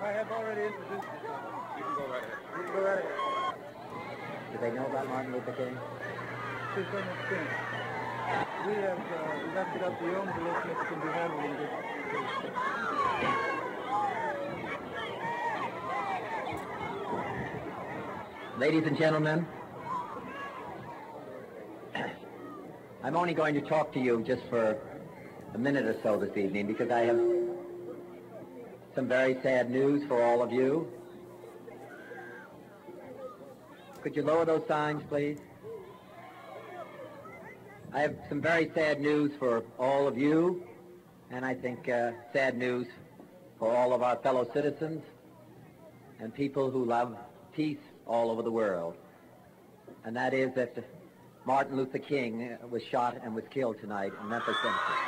I have already introduced myself. You can go right ahead. You can go right ahead. Do they know about Martin Luther King? To some extent. We have left it up to your own volition if it can be handled in this case. Ladies and gentlemen, I'm only going to talk to you just for a minute or so this evening because I have some very sad news for all of you. Could you lower those signs, please? I have some very sad news for all of you, and I think sad news for all of our fellow citizens and people who love peace all over the world. And that is that Martin Luther King was shot and was killed tonight in Memphis, Tennessee.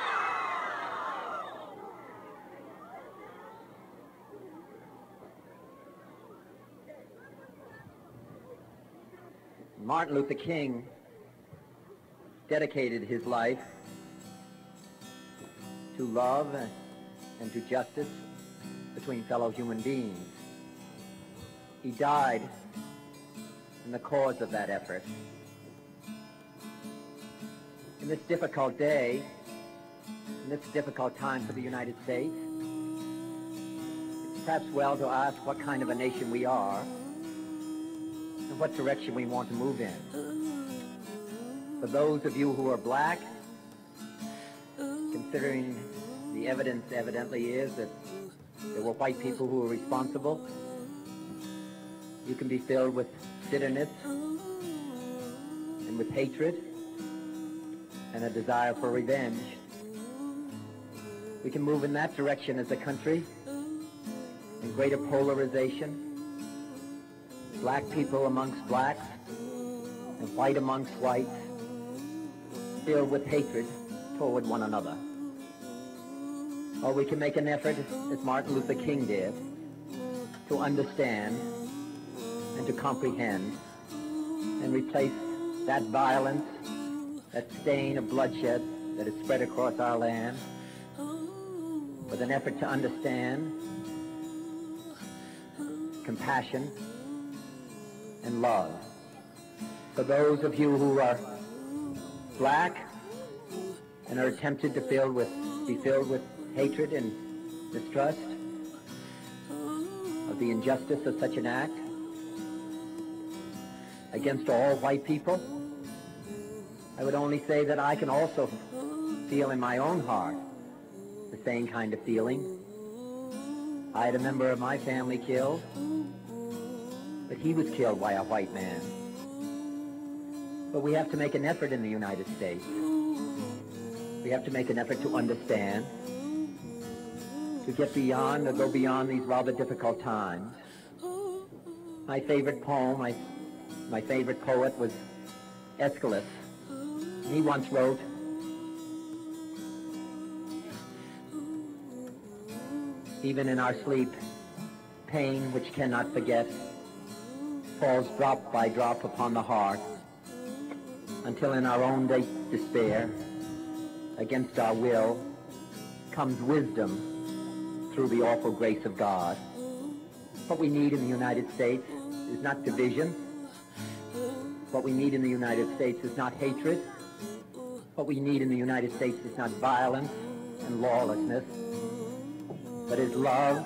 Martin Luther King dedicated his life to love and to justice between fellow human beings. He died in the cause of that effort. In this difficult day, in this difficult time for the United States, it's perhaps well to ask what kind of a nation we are and what direction we want to move in. For those of you who are black, considering the evidence evidently is that there were white people who were responsible, you can be filled with bitterness and with hatred and a desire for revenge. We can move in that direction as a country, in greater polarization, black people amongst blacks and white amongst whites, filled with hatred toward one another. Or we can make an effort, as Martin Luther King did, to understand and to comprehend and replace that violence, that stain of bloodshed that is spread across our land with an effort to understand, compassion, and love. For those of you who are black and are tempted to be filled with hatred and distrust of the injustice of such an act against all white people, I would only say that I can also feel in my own heart the same kind of feeling. I had a member of my family killed, but he was killed by a white man. But we have to make an effort in the United States. We have to make an effort to understand, to get beyond, or go beyond these rather difficult times. My favorite poem, my favorite poet was Aeschylus. He once wrote, "Even in our sleep, pain which cannot forget falls drop by drop upon the heart, until in our own despair, against our will, comes wisdom through the awful grace of God." What we need in the United States is not division. What we need in the United States is not hatred. What we need in the United States is not violence and lawlessness, but is love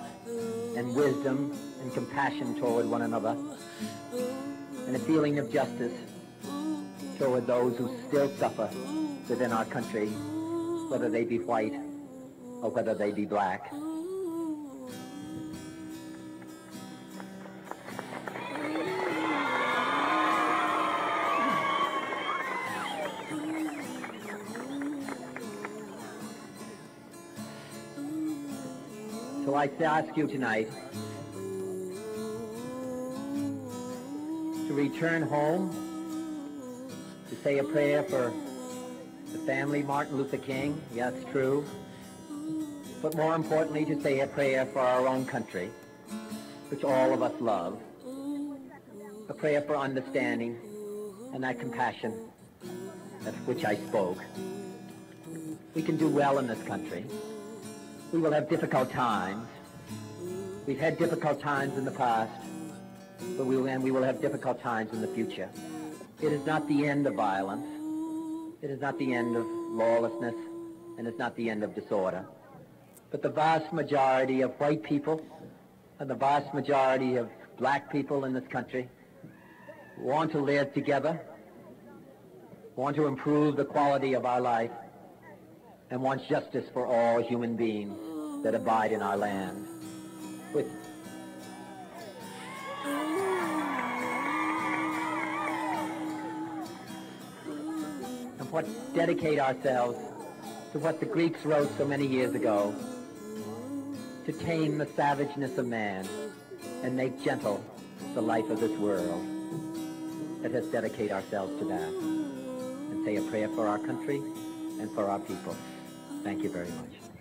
and wisdom and compassion toward one another, and a feeling of justice toward those who still suffer within our country, whether they be white or whether they be black. So I ask you tonight to return home, to say a prayer for the family Martin Luther King, yes, true, but more importantly to say a prayer for our own country, which all of us love, a prayer for understanding and that compassion of which I spoke. We can do well in this country. We will have difficult times, We've had difficult times in the past, but we will have difficult times in the future. It is not the end of violence. It is not the end of lawlessness, and it's not the end of disorder. But the vast majority of white people and the vast majority of black people in this country want to live together, want to improve the quality of our life, and want justice for all human beings that abide in our land. And what dedicate ourselves to what the Greeks wrote so many years ago, to tame the savageness of man and make gentle the life of this world. Let us dedicate ourselves to that and say a prayer for our country and for our people. Thank you very much.